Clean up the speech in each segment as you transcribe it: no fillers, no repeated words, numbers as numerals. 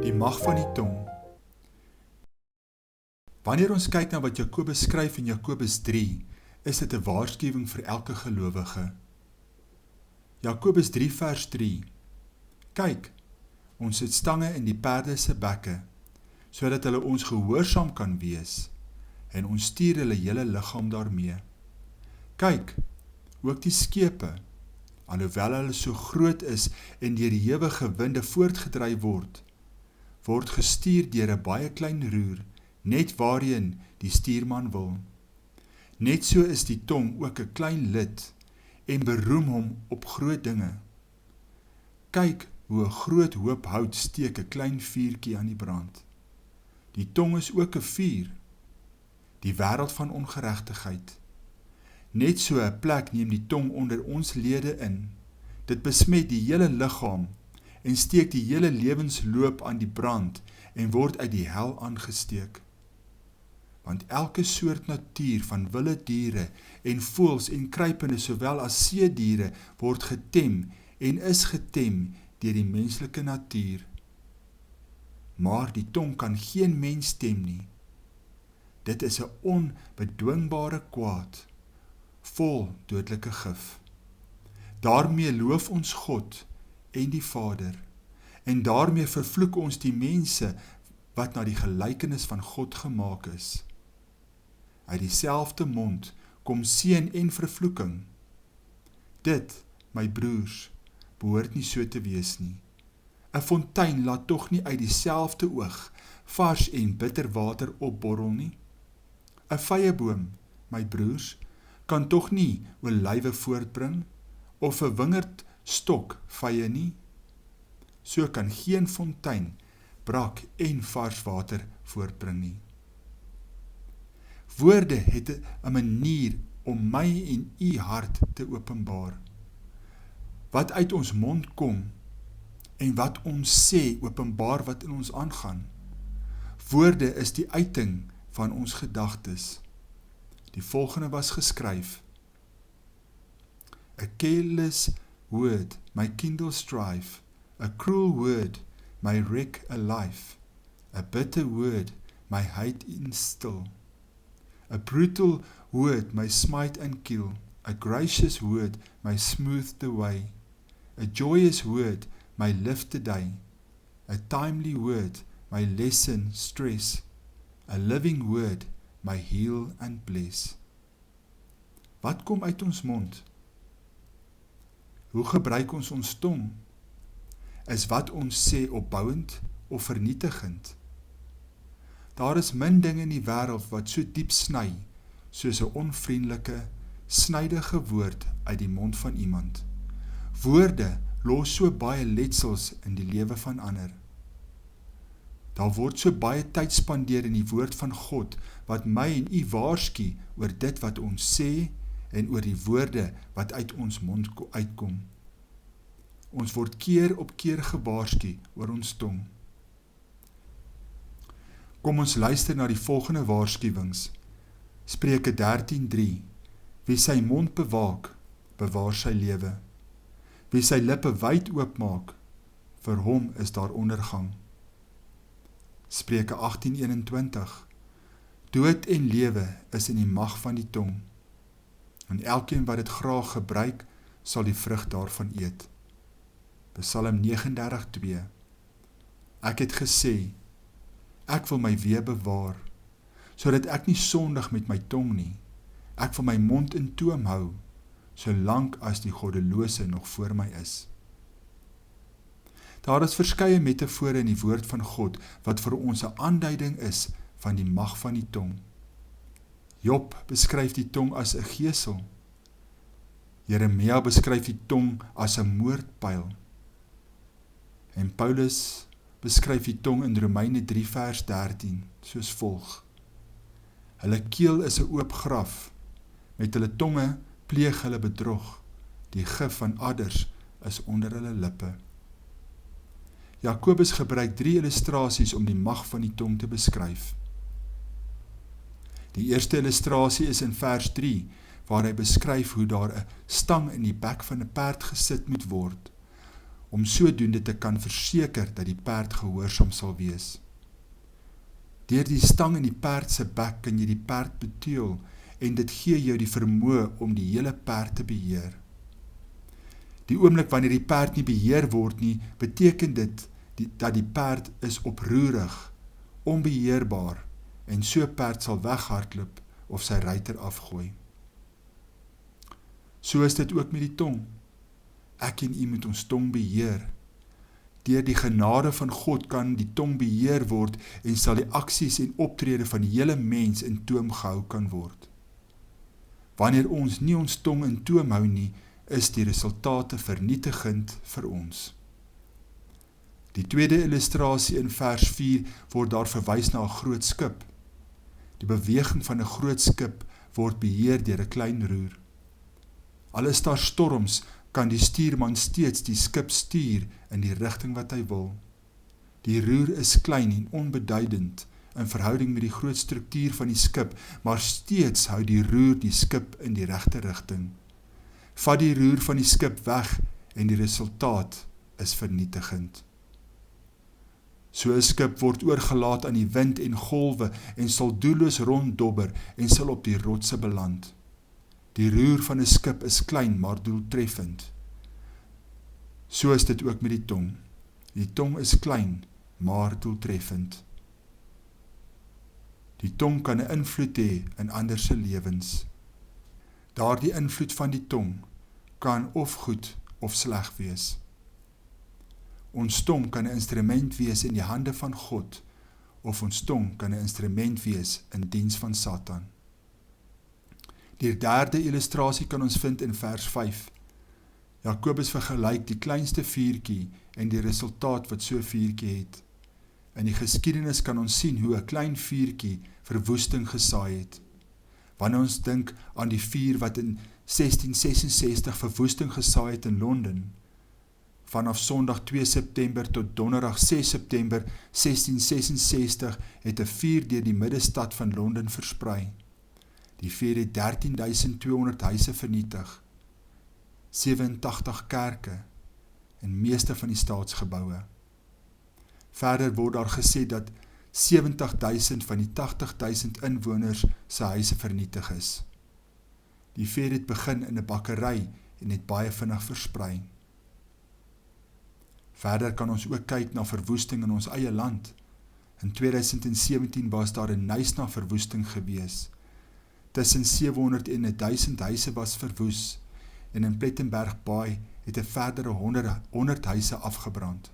Die mag van die tong. Wanneer ons kyk na wat Jakobus skryf in Jakobus 3, is dit 'n waarskuwing vir elke gelowige. Jakobus 3 vers 3. Kyk, ons het stange in die perde se bekke, sodat hulle ons gehoorsaam kan wees, en ons stuur hulle hele liggaam daarmee. Kyk, ook die skepe, alhoewel hulle so groot is en deur die ewige winde voortgedryf word gestuur deur 'n baie klein roer, net waarheen die stuurman wil. Net so is die tong ook 'n klein lid, en beroem hom op groot dinge. Kyk hoe 'n groot hoop hout steek 'n klein vuurtjie aan die brand. Die tong is ook 'n vuur, die wêreld van ongeregtigheid. Net so 'n plek neem die tong onder ons lede in. Dit besmet die hele liggaam en steek die hele lewensloop aan die brand en word uit die hel aangesteek. Want elke soort natuur van wilde diere en voëls en kruipende sowel as seediere word getem en is getem deur die menslike natuur. Maar die tong kan geen mens tem nie. Dit is 'n onbedwingbare kwaad, vol dodelike gif. Daarmee loof ons God en die Vader, en daarmee vervloek ons die mense wat na die gelykenis van God gemaak is. Uit dieselfde mond kom seën en vervloeking. Dit, my broers, behoort nie so te wees nie. 'n Fontein laat tog nie uit dieselfde oog vars en bitter water opborrel nie. 'n Vyeboom, my broers, kan tog nie olywe voortbring, of 'n wingerdstok vye nie. So kan geen fontein brak en vars water voortbring nie. Woorde het 'n manier om my en u hart te openbaar. Wat uit ons mond kom en wat ons sê openbaar wat in ons aangaan. Woorde is die uiting van ons gedagtes. Die volgende was geskryf: A careless word may kindle strife, a cruel word may wreck a life, a bitter word may hate instill, a brutal word may smite and kill, a gracious word may smooth the way, a joyous word may lift the day, a timely word may lessen stress, a living word may heal and bless. Wat kom uit ons mond? Hoe gebruik ons tong? Is wat ons sê opbouend of vernietigend? Daar is min dinge in die wêreld wat so diep sny, soos 'n onvriendelike, snydige woord uit die mond van iemand. Woorde los so baie letsels in die lewe van ander. Daar word so baie tyd spandeer in die woord van God, wat my en u waarsku oor dit wat ons sê en oor die woorde wat uit ons mond uitkom. Ons word keer op keer gewaarsku oor ons tong. Kom ons luister na die volgende waarskuwings. Spreuke 13:3. Wie sy mond bewaak, bewaar sy lewe. Wie sy lippe wyd oopmaak, vir hom is daar ondergang. Spreuke 18:21. Dood en lewe is in die mag van die tong, en elkeen wat dit graag gebruik, sal die vrug daarvan eet. Psalm 39:2. Ek het gesê, ek wil my weer bewaar, sodat ek nie sondig met my tong nie. Ek wil my mond in toom hou, solank as die goddelose nog voor my is. Daar is verskeie metafore in die woord van God, wat vir ons 'n aanduiding is van die mag van die tong. Job beskryf die tong as 'n gesel. Jeremia beskryf die tong as 'n moordpyl. En Paulus beskryf die tong in Romeine 3 vers 13, soos volg. Hulle keel is 'n oop graf, met hulle tonge pleeg hulle bedrog, die gif van adders is onder hulle lippe. Jakobus gebruik 3 illustrasies om die mag van die tong te beskryf. Die eerste illustrasie is in vers 3, waar hy beskryf hoe daar 'n stang in die bek van 'n perd gesit moet word, om sodoende te kan verseker dat die perd gehoorsaam sal wees. Deur die stang in die perd se bek kan jy die perd beteël en dit gee jou die vermoë om die hele perd te beheer. Die oomblik wanneer die perd nie beheer word nie, beteken dit dat die perd is oproerig, onbeheerbaar en so perd sal weghardloop of sy ruiter afgooi. So is dit ook met die tong. Ek en u moet ons tong beheer. Deur die genade van God kan die tong beheer word en sal die aksies en optrede van die hele mens in toom gehou kan word. Wanneer ons nie ons tong in toom hou nie, is die resultate vernietigend vir ons. Die tweede illustrasie in vers 4 word daar verwys na 'n groot skip. Die beweging van 'n groot skip word beheer deur 'n klein roer. Al is daar storms, kan die stuurman steeds die skip stuur in die rigting wat hy wil. Die roer is klein en onbeduidend in verhouding met die groot struktuur van die skip, maar steeds hou die roer die skip in die regte rigting. Vat die roer van die skip weg en die resultaat is vernietigend. So 'n skip word oorgelaat aan die wind en golwe en sal doelloos ronddobber en sal op die rotse beland. Die roer van 'n skip is klein, maar doeltreffend. So is dit ook met die tong. Die tong is klein, maar doeltreffend. Die tong kan 'n invloed hê in ander se lewens. Daardie invloed van die tong kan of goed of sleg wees. Ons tong kan 'n instrument wees in die hande van God, of ons tong kan 'n instrument wees in diens van Satan. Die derde illustrasie kan ons vind in vers 5. Jakobus vergelyk die kleinste vuurtjie en die resultaat wat so 'n vuurtjie het. In die geskiedenis kan ons sien hoe 'n klein vuurtjie verwoesting gesaai het. Wanneer ons dink aan die vuur wat in 1666 verwoesting gesaai het in Londen, vanaf Sondag 2 September tot Donderdag 6 September 1666 het 'n vuur deur die middestad van Londen versprei. Die vuur het 13.200 huise vernietig, 87 kerke en meeste van die staatsgeboue. Verder word daar gesê dat 70.000 van die 80.000 inwoners se huise vernietig is. Die vuur het begin in 'n bakkery en het baie vinnig versprei. Verder kan ons ook kyk na verwoesting in ons eie land. In 2017 was daar 'n Knysna verwoesting gewees. Tussen 700 en 1000 huise was verwoes en in Plettenberg Baai het 'n verdere 100 huise afgebrand.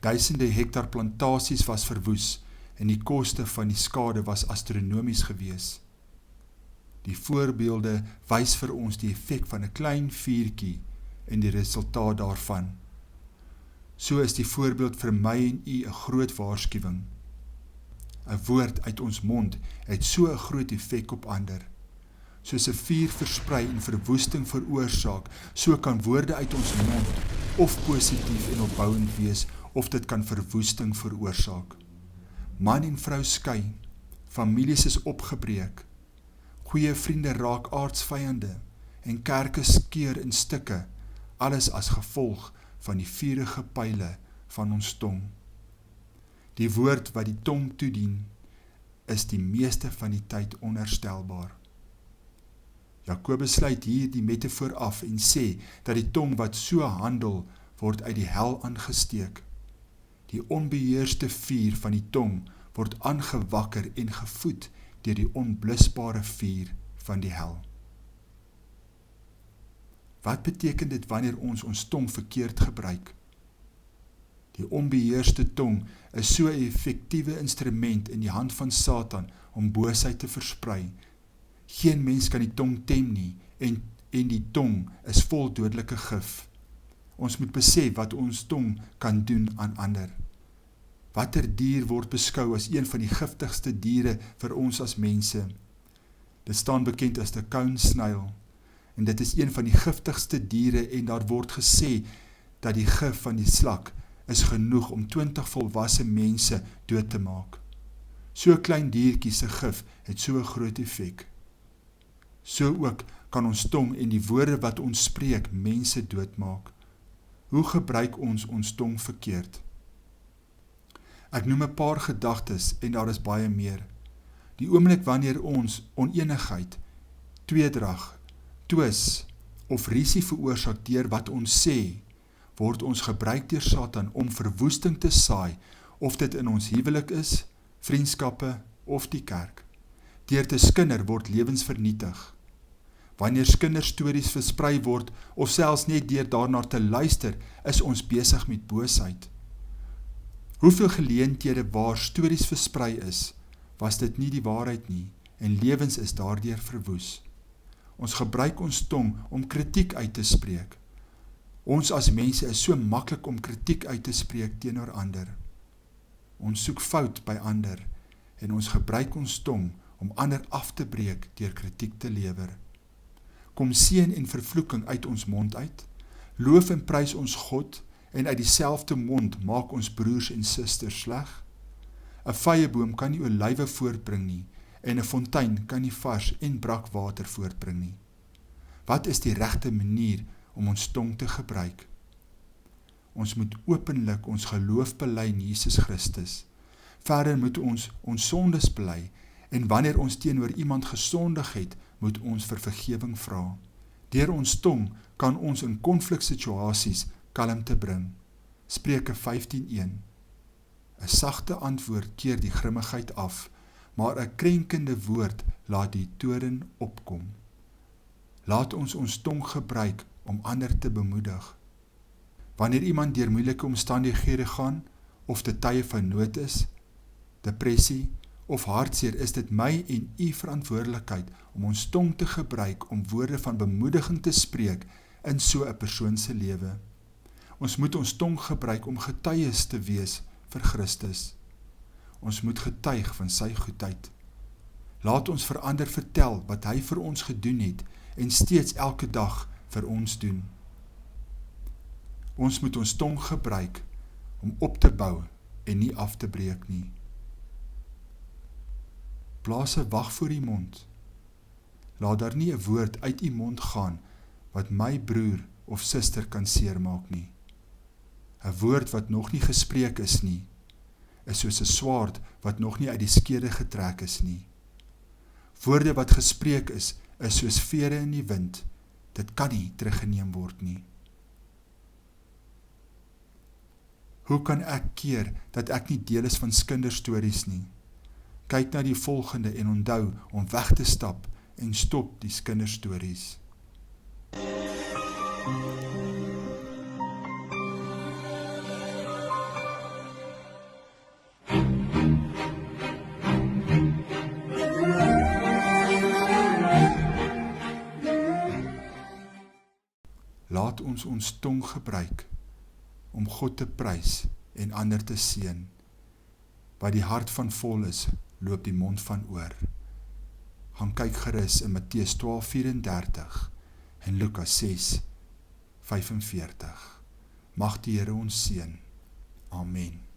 Duisende hektar plantasies was verwoes en die koste van die skade was astronomies gewees. Die voorbeelde wys vir ons die effek van 'n klein vuurtjie en die resultaat daarvan. So is die voorbeeld vir my en u 'n groot waarskuwing. 'n Woord uit ons mond het so 'n groot effek op ander. Soos 'n vuur versprei en verwoesting veroorsaak, so kan woorde uit ons mond of positief en opbouend wees, of dit kan verwoesting veroorsaak. Man en vrou skei, families is opgebreek, goeie vriende raak aardsvyande en kerke skeur in stukke, alles as gevolg van die vurige pyle van ons tong. Die woord wat die tong toedien, is die meeste van die tyd onherstelbaar. Jakobus sluit hier die metafoor af en sê dat die tong wat so handel, word uit die hel aangesteek. Die onbeheerste vuur van die tong word aangewakker en gevoed deur die onblusbare vuur van die hel. Wat beteken dit wanneer ons tong verkeerd gebruik? Die onbeheerste tong is so 'n effektiewe instrument in die hand van Satan om boosheid te versprei. Geen mens kan die tong tem nie en die tong is vol dodelike gif. Ons moet besef wat ons tong kan doen aan ander. Watter dier word beskou as een van die giftigste diere vir ons as mense? Dit staan bekend as die kounsnyl. En dit is een van die giftigste diere en daar word gesê dat die gif van die slak is genoeg om 20 volwasse mense dood te maak. So 'n klein diertjie se gif het so 'n groot effek. So ook kan ons tong en die woorde wat ons spreek mense doodmaak. Hoe gebruik ons tong verkeerd? Ek noem 'n paar gedagtes en daar is baie meer. Die oomblik wanneer ons onenigheid, tweedrag, twis of rusie veroorsaak deur wat ons sê, word ons gebruik deur Satan om verwoesting te saai, of dit in ons huwelik is, vriendskappe of die kerk. Deur te skinder word lewens vernietig. Wanneer kinderstories versprei word, of selfs net deur daarna te luister, is ons besig met boosheid. Hoeveel geleenthede waar stories versprei is, was dit nie die waarheid nie, en lewens is daardeur verwoes. Ons gebruik ons tong om kritiek uit te spreek. Ons as mense is so maklik om kritiek uit te spreek teenoor ander. Ons soek fout by ander, en ons gebruik ons tong om ander af te breek deur kritiek te lewer. Kom seën en vervloeking uit ons mond uit, loof en prys ons God, en uit dieselfde mond maak ons broers en susters sleg. 'n Vyeboom kan nie olywe voortbring nie, en 'n fontein kan nie vars en brak water voortbring nie. Wat is die regte manier om ons tong te gebruik? Ons moet openlik ons geloof bely in Jesus Christus. Verder moet ons sondes bely, en wanneer ons teenoor iemand gesondig het, moet ons vir vergewing vra. Deur ons tong kan ons in konfliksituasies kalmte bring. Spreuke 15:1. 'n Sagte antwoord keer die grimmigheid af, maar 'n krenkende woord laat die toorn opkom. Laat ons tong gebruik om ander te bemoedig. Wanneer iemand deur moeilike omstandighede gaan, of dit tye van nood is, depressie of hartseer, is dit my en u verantwoordelikheid om ons tong te gebruik om woorde van bemoediging te spreek in so 'n persoon se lewe. Ons moet ons tong gebruik om getuies te wees vir Christus. Ons moet getuig van sy goedheid. Laat ons vir ander vertel wat hy vir ons gedoen het en steeds elke dag vir ons doen. Ons moet ons tong gebruik om op te bou en nie af te breek nie. Plaas 'n wag voor die mond. Laat daar nie 'n woord uit u mond gaan wat my broer of suster kan seermaak nie. 'n Woord wat nog nie gespreek is nie, is soos 'n swaard wat nog nie uit die skede getrek is nie. Woorde wat gespreek is soos vere in die wind. Dit kan nie teruggeneem word nie. Hoe kan ek keer dat ek nie deel is van kinderstories nie? Kyk na die volgende en onthou om weg te stap en stop die kinderstories. Laat ons tong gebruik om God te prys en ander te seën. Wat die hart van vol is, loop die mond van oor. Gaan kyk gerus in Matteus 12:34 en Lukas 6:45. Mag die Here ons seën. Amen.